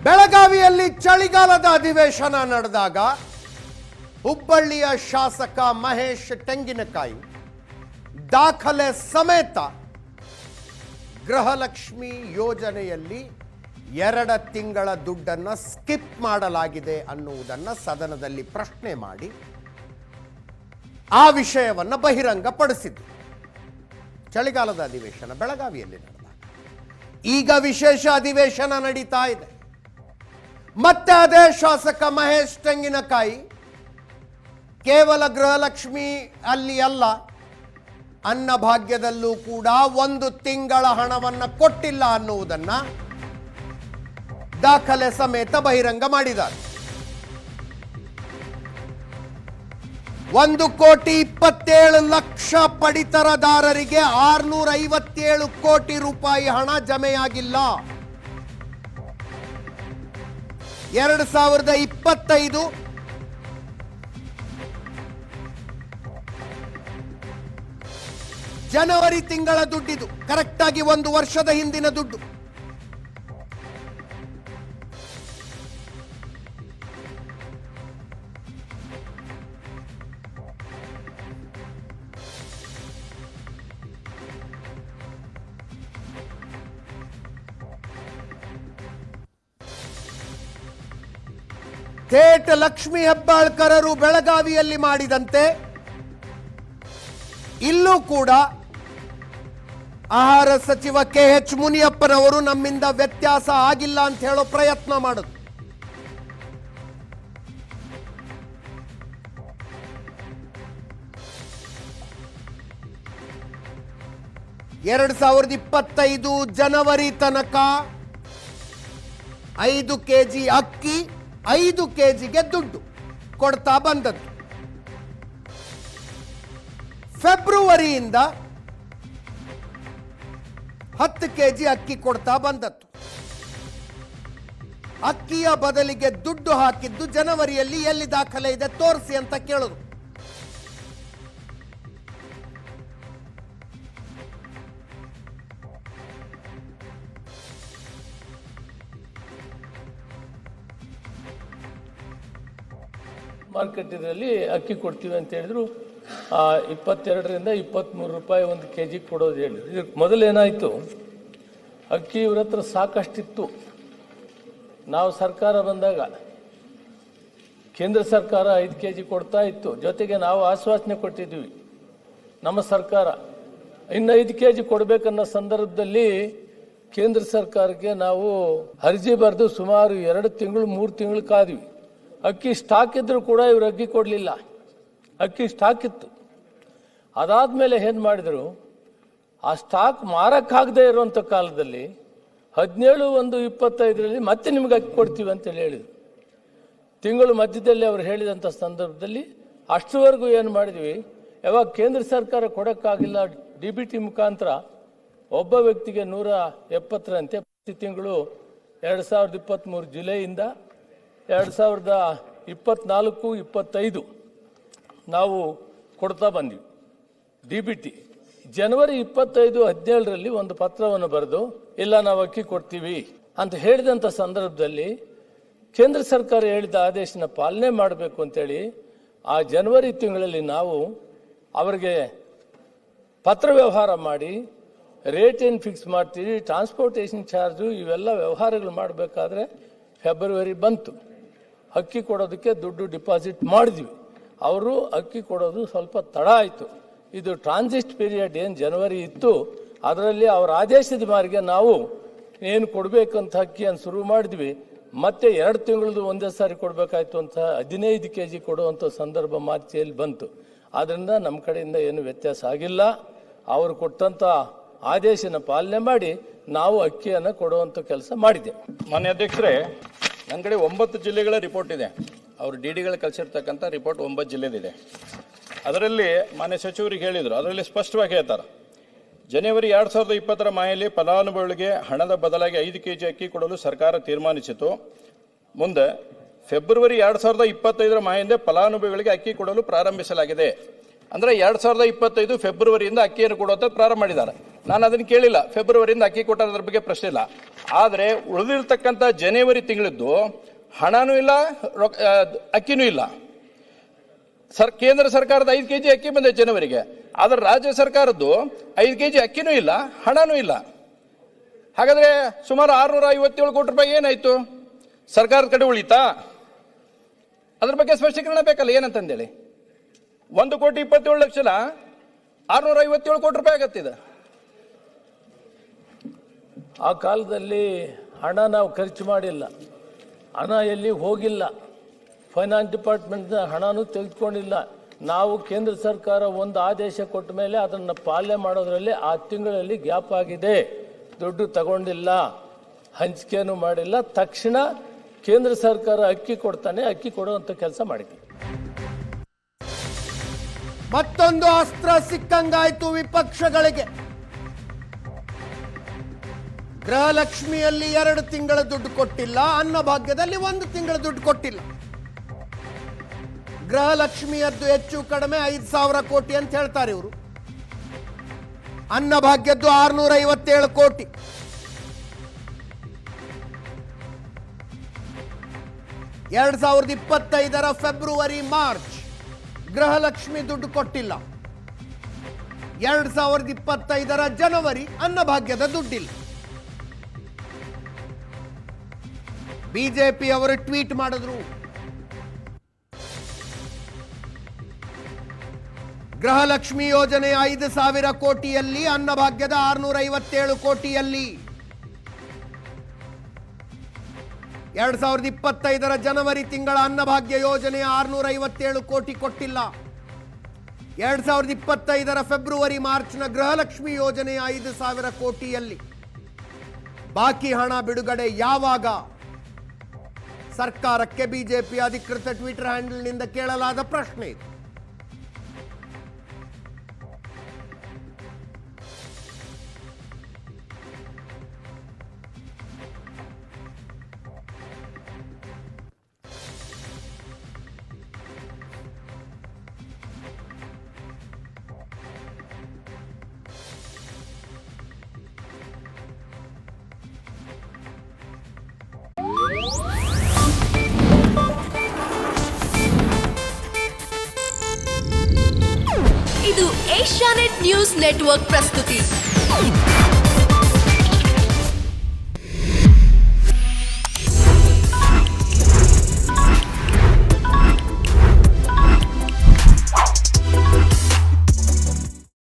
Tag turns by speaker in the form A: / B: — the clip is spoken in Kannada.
A: ಬೆಳಗಾವಿಯಲ್ಲಿ ಚಳಿಗಾಲದ ಅಧಿವೇಶನ ನಡೆದಾಗ ಹುಬ್ಬಳ್ಳಿಯ ಶಾಸಕ ಮಹೇಶ್ ತೆಂಗಿನಕಾಯಿ ದಾಖಲೆ ಸಮೇತ ಗೃಹಲಕ್ಷ್ಮಿ ಯೋಜನೆಯಲ್ಲಿ 2 ತಿಂಗಳ ದುಡ್ಡನ್ನು ಸ್ಕಿಪ್ ಮಾಡಲಾಗಿದೆ ಅನ್ನುವುದನ್ನು ಸದನದಲ್ಲಿ ಪ್ರಶ್ನೆ ಮಾಡಿ ಆ ವಿಷಯವನ್ನು ಬಹಿರಂಗಪಡಿಸಿದ್ರು. ಚಳಿಗಾಲದ ಅಧಿವೇಶನ ಬೆಳಗಾವಿಯಲ್ಲಿ ನಡೆದಾಗ ಈಗ ವಿಶೇಷ ಅಧಿವೇಶನ ನಡೀತಾ ಇದೆ. ಮತ್ತೆ ಅದೇ ಶಾಸಕ ಮಹೇಶ್ ತೆಂಗಿನಕಾಯಿ ಕೇವಲ ಗೃಹಲಕ್ಷ್ಮಿ ಅಲ್ಲಿ ಅಲ್ಲ, ಅನ್ನಭಾಗ್ಯದಲ್ಲೂ ಕೂಡ 1 ತಿಂಗಳ ಹಣವನ್ನು ಕೊಟ್ಟಿಲ್ಲ ಅನ್ನುವುದನ್ನ ದಾಖಲೆ ಸಮೇತ ಬಹಿರಂಗ ಮಾಡಿದ್ದಾರೆ. 1,27,00,000 ಪಡಿತರದಾರರಿಗೆ 657 ಕೋಟಿ ರೂಪಾಯಿ ಹಣ ಜಮೆಯಾಗಿಲ್ಲ. 2025 ಜನವರಿ ತಿಂಗಳ ದುಡ್ಡಿದು, ಕರೆಕ್ಟ್ ಆಗಿ 1 ವರ್ಷದ ಹಿಂದಿನ ದುಡ್ಡು. ಥೇಟ್ ಲಕ್ಷ್ಮೀ ಹೆಬ್ಬಾಳ್ಕರರು ಬೆಳಗಾವಿಯಲ್ಲಿ ಮಾಡಿದಂತೆ ಇಲ್ಲೂ ಕೂಡ ಆಹಾರ ಸಚಿವ KH ಮುನಿಯಪ್ಪನವರು ನಮ್ಮಿಂದ ವ್ಯತ್ಯಾಸ ಆಗಿಲ್ಲ ಅಂತ ಹೇಳೋ ಪ್ರಯತ್ನ ಮಾಡಿದ್ರು. ಎರಡು 2025 ಜನವರಿ ತನಕ 5 ಕೆಜಿ ಅಕ್ಕಿ 5 ಕೆಜಿಗೆ ದುಡ್ಡು ಕೊಡ್ತಾ ಬಂದದ್ದು. ಫೆಬ್ರವರಿಯಿಂದ 10 ಕೆಜಿ ಅಕ್ಕಿ ಕೊಡ್ತಾ ಬಂದದ್ದು. ಅಕ್ಕಿಯ ಬದಲಿಗೆ ದುಡ್ಡು ಹಾಕಿದ್ದು ಜನವರಿಯಲ್ಲಿ ಎಲ್ಲಿ ದಾಖಲೆ ಇದೆ ತೋರಿಸಿ ಅಂತ ಕೇಳಿದ್ರು.
B: ಮಾರ್ಕೆಟ್ ಇದರಲ್ಲಿ ಅಕ್ಕಿ ಕೊಡ್ತೀವಿ ಅಂತ ಹೇಳಿದ್ರು. 22ರಿಂದ 23 ರೂಪಾಯಿ 1 ಕೆಜಿ ಕೊಡೋದು ಹೇಳಿದ್ರು. ಇದಕ್ಕೆ ಮೊದಲೇನಾಯಿತು, ಅಕ್ಕಿ ಇವ್ರ ಹತ್ರ ಸಾಕಷ್ಟಿತ್ತು. ನಾವು ಸರ್ಕಾರ ಬಂದಾಗ ಕೇಂದ್ರ ಸರ್ಕಾರ 5 ಕೆಜಿ ಕೊಡ್ತಾ ಇತ್ತು. ಜೊತೆಗೆ ನಾವು ಆಶ್ವಾಸನೆ ಕೊಟ್ಟಿದ್ವಿ, ನಮ್ಮ ಸರ್ಕಾರ ಇನ್ನು 5 ಕೆಜಿ ಕೊಡಬೇಕನ್ನೋ ಸಂದರ್ಭದಲ್ಲಿ ಕೇಂದ್ರ ಸರ್ಕಾರಕ್ಕೆ ನಾವು ಅರ್ಜಿ ಬರೆದು ಸುಮಾರು 2 ತಿಂಗಳು 3 ತಿಂಗಳು ಕಾದ್ವಿ. ಅಕ್ಕಿ ಸ್ಟಾಕ್ ಇದ್ರೂ ಕೂಡ ಇವರು ಅಕ್ಕಿ ಕೊಡಲಿಲ್ಲ. ಅಕ್ಕಿ ಸ್ಟಾಕ್ ಇತ್ತು. ಅದಾದ್ಮೇಲೆ ಏನು ಮಾಡಿದ್ರು, ಆ ಸ್ಟಾಕ್ ಮಾರಕ್ಕಾಗದೇ ಇರುವಂಥ ಕಾಲದಲ್ಲಿ 17/1/25 ಮತ್ತೆ ನಿಮ್ಗೆ ಅಕ್ಕಿ ಕೊಡ್ತೀವಿ ಅಂತೇಳಿ ಹೇಳಿದ್ರು. ತಿಂಗಳು ಮಧ್ಯದಲ್ಲಿ ಅವರು ಹೇಳಿದಂಥ ಸಂದರ್ಭದಲ್ಲಿ ಅಷ್ಟರವರೆಗೂ ಏನು ಮಾಡಿದ್ವಿ, ಯಾವಾಗ ಕೇಂದ್ರ ಸರ್ಕಾರ ಕೊಡೋಕ್ಕಾಗಿಲ್ಲ DBT ಮುಖಾಂತರ ಒಬ್ಬ ವ್ಯಕ್ತಿಗೆ 170ರಂತೆ ಪ್ರತಿ ತಿಂಗಳು 2023 ಜುಲೈಯಿಂದ 2024-25 ನಾವು ಕೊಡ್ತಾ ಬಂದ್ವಿ. DBT ಜನವರಿ 25-17ರಲ್ಲಿ ಒಂದು ಪತ್ರವನ್ನು ಬರೆದು ಇಲ್ಲ ನಾವು ಅಕ್ಕಿ ಕೊಡ್ತೀವಿ ಅಂತ ಹೇಳಿದಂಥ ಸಂದರ್ಭದಲ್ಲಿ ಕೇಂದ್ರ ಸರ್ಕಾರ ಹೇಳಿದ ಆದೇಶನ ಪಾಲನೆ ಮಾಡಬೇಕು ಅಂತೇಳಿ ಆ ಜನವರಿ ತಿಂಗಳಲ್ಲಿ ನಾವು ಅವರಿಗೆ ಪತ್ರ ವ್ಯವಹಾರ ಮಾಡಿ ರೇಟ್ ಏನು ಫಿಕ್ಸ್ ಮಾಡ್ತೀವಿ, ಟ್ರಾನ್ಸ್ಪೋರ್ಟೇಷನ್ ಚಾರ್ಜು ಇವೆಲ್ಲ ವ್ಯವಹಾರಗಳು ಮಾಡಬೇಕಾದ್ರೆ ಫೆಬ್ರವರಿ ಬಂತು. ಅಕ್ಕಿ ಕೊಡೋದಕ್ಕೆ ದುಡ್ಡು ಡಿಪಾಸಿಟ್ ಮಾಡಿದ್ವಿ. ಅವರು ಅಕ್ಕಿ ಕೊಡೋದು ಸ್ವಲ್ಪ ತಡ ಆಯಿತು. ಇದು ಟ್ರಾನ್ಸಿಟ್ ಪೀರಿಯಡ್ ಏನು ಜನವರಿ ಇತ್ತು, ಅದರಲ್ಲಿ ಅವರ ಆದೇಶದ ಮಾರಿಗೆ ನಾವು ಏನು ಕೊಡಬೇಕಂತ ಅಕ್ಕಿಯನ್ನು ಶುರು ಮಾಡಿದ್ವಿ. ಮತ್ತೆ 2 ತಿಂಗಳದ್ದು ಒಂದೇ ಸಾರಿ ಕೊಡಬೇಕಾಯ್ತು ಅಂತ 15 ಕೆಜಿ ಕೊಡುವಂಥ ಸಂದರ್ಭ ಮಾರ್ಚಿಯಲ್ಲಿ ಬಂತು. ಆದ್ದರಿಂದ ನಮ್ಮ ಕಡೆಯಿಂದ ಏನು ವ್ಯತ್ಯಾಸ ಆಗಿಲ್ಲ. ಅವರು ಕೊಟ್ಟಂಥ ಆದೇಶನ ಪಾಲನೆ ಮಾಡಿ ನಾವು ಅಕ್ಕಿಯನ್ನು ಕೊಡುವಂಥ ಕೆಲಸ ಮಾಡಿದೆ.
C: ಮಾನ್ಯ ಅಧ್ಯಕ್ಷರೇ, ನನ್ನ ಕಡೆ 9 ಜಿಲ್ಲೆಗಳ ರಿಪೋರ್ಟ್ ಇದೆ. ಅವರು DDಗಳು ಕಳಿಸಿರ್ತಕ್ಕಂಥ ರಿಪೋರ್ಟ್ 9 ಜಿಲ್ಲೆದಿದೆ. ಅದರಲ್ಲಿ ಮಾನ್ಯ ಸಚಿವರಿಗೆ ಹೇಳಿದರು, ಅದರಲ್ಲಿ ಸ್ಪಷ್ಟವಾಗಿ ಹೇಳ್ತಾರೆ, ಜನವರಿ 2020 ಮಾಯಲ್ಲಿ ಫಲಾನುಭವಿಗಳಿಗೆ ಹಣದ ಬದಲಾಗಿ 5 ಕೆಜಿ ಅಕ್ಕಿ ಕೊಡಲು ಸರ್ಕಾರ ತೀರ್ಮಾನಿಸಿತು. ಮುಂದೆ ಫೆಬ್ರವರಿ 2025 ಮಾಯಿಂದ ಫಲಾನುಭವಿಗಳಿಗೆ ಅಕ್ಕಿ ಕೊಡಲು ಪ್ರಾರಂಭಿಸಲಾಗಿದೆ. ಅಂದರೆ 2025 ಫೆಬ್ರವರಿಯಿಂದ ಅಕ್ಕಿಯನ್ನು ಕೊಡುವಂಥದ್ದು ಪ್ರಾರಂಭ ಮಾಡಿದ್ದಾರೆ. ನಾನು ಅದನ್ನು ಕೇಳಿಲ್ಲ, ಫೆಬ್ರವರಿಯಿಂದ ಅಕ್ಕಿ ಕೊಟ್ಟೋದ್ರ ಬಗ್ಗೆ ಪ್ರಶ್ನೆ ಇಲ್ಲ. ಆದರೆ ಉಳಿದಿರ್ತಕ್ಕಂಥ ಜನವರಿ ತಿಂಗಳದ್ದು ಹಣನೂ ಇಲ್ಲ, ಅಕ್ಕಿನೂ ಇಲ್ಲ. ಕೇಂದ್ರ ಸರ್ಕಾರದ 5 kg ಅಕ್ಕಿ ಬಂದಿದೆ ಜನವರಿಗೆ, ಆದರೆ ರಾಜ್ಯ ಸರ್ಕಾರದ್ದು 5 kg ಅಕ್ಕಿನೂ ಇಲ್ಲ, ಹಣನೂ ಇಲ್ಲ. ಹಾಗಾದರೆ ಸುಮಾರು 657 ಕೋಟಿ ರೂಪಾಯಿ ಏನಾಯಿತು? ಸರ್ಕಾರದ ಕಡೆ ಉಳಿತಾ? ಅದ್ರ ಬಗ್ಗೆ ಸ್ಪಷ್ಟೀಕರಣ ಬೇಕಲ್ಲ, ಏನಂತಂದೇಳಿ. 1,27,00,000 657 ಕೋಟಿ ರೂಪಾಯಿ ಆಗತ್ತಿದೆ.
B: ಆ ಕಾಲದಲ್ಲಿ ಹಣ ನಾವು ಖರ್ಚು ಮಾಡಿಲ್ಲ, ಹಣ ಎಲ್ಲಿ ಹೋಗಿಲ್ಲ, ಫೈನಾನ್ಸ್ ಡಿಪಾರ್ಟ್ಮೆಂಟ್ ಹಣನೂ ತೆಗೆದುಕೊಂಡಿಲ್ಲ. ನಾವು ಕೇಂದ್ರ ಸರ್ಕಾರ ಒಂದು ಆದೇಶ ಕೊಟ್ಟ ಮೇಲೆ ಅದನ್ನು ಪಾಲನೆ ಮಾಡೋದ್ರಲ್ಲಿ ಆ ತಿಂಗಳಲ್ಲಿ ಗ್ಯಾಪ್ ಆಗಿದೆ, ದುಡ್ಡು ತಗೊಂಡಿಲ್ಲ, ಹಂಚಿಕೆನೂ ಮಾಡಿಲ್ಲ. ತಕ್ಷಣ ಕೇಂದ್ರ ಸರ್ಕಾರ ಅಕ್ಕಿ ಕೊಡ್ತಾನೆ, ಅಕ್ಕಿ ಕೊಡುವಂಥ ಕೆಲಸ ಮಾಡಿದೆ.
A: ಮತ್ತೊಂದು ಅಸ್ತ್ರ ಸಿಕ್ಕಂಗಾಯ್ತು ವಿಪಕ್ಷಗಳಿಗೆ. ಗೃಹಲಕ್ಷ್ಮಿಯಲ್ಲಿ 2 ತಿಂಗಳ ದುಡ್ಡು ಕೊಟ್ಟಿಲ್ಲ, ಅನ್ನಭಾಗ್ಯದಲ್ಲಿ 1 ತಿಂಗಳ ದುಡ್ಡು ಕೊಟ್ಟಿಲ್ಲ. ಗೃಹಲಕ್ಷ್ಮಿಯದ್ದು ಹೆಚ್ಚು ಕಡಿಮೆ 5,000 ಕೋಟಿ ಅಂತ ಹೇಳ್ತಾರೆ ಇವರು. ಅನ್ನಭಾಗ್ಯದ್ದು 657 ಕೋಟಿ. ಎರಡ್ 2025 ಫೆಬ್ರವರಿ ಮಾರ್ಚ್ ಗೃಹಲಕ್ಷ್ಮಿ ದುಡ್ಡು ಕೊಟ್ಟಿಲ್ಲ. 2025 ಜನವರಿ ಅನ್ನಭಾಗ್ಯದ ದುಡ್ಡಿಲ್ಲ. ಬಿಜೆಪಿ ಅವರು ಟ್ವೀಟ್ ಮಾಡಿದ್ರು, ಗೃಹಲಕ್ಷ್ಮಿ ಯೋಜನೆ 5,000 ಕೋಟಿಯಲ್ಲಿ, ಅನ್ನಭಾಗ್ಯದ 657 ಕೋಟಿಯಲ್ಲಿ. 2025 ಜನವರಿ ತಿಂಗಳ ಅನ್ನಭಾಗ್ಯ ಯೋಜನೆಯ 657 ಕೋಟಿ ಕೊಟ್ಟಿಲ್ಲ. 2025 ಫೆಬ್ರವರಿ ಮಾರ್ಚ್ನ ಗೃಹಲಕ್ಷ್ಮಿ ಯೋಜನೆಯ 5,000 ಕೋಟಿಯಲ್ಲಿ. ಬಾಕಿ ಹಣ ಬಿಡುಗಡೆ ಯಾವಾಗ? ಸರ್ಕಾರಕ್ಕೆ ಬಿಜೆಪಿ ಅಧಿಕೃತ ಟ್ವಿಟರ್ ಹ್ಯಾಂಡಲ್ನಿಂದ ಕೇಳಲಾದ ಪ್ರಶ್ನೆ ಇದು.
D: ಇದು ಏಷ್ಯಾನೆಟ್ ನ್ಯೂಸ್ ನೆಟ್ವರ್ಕ್ ಪ್ರಸ್ತುತಿ.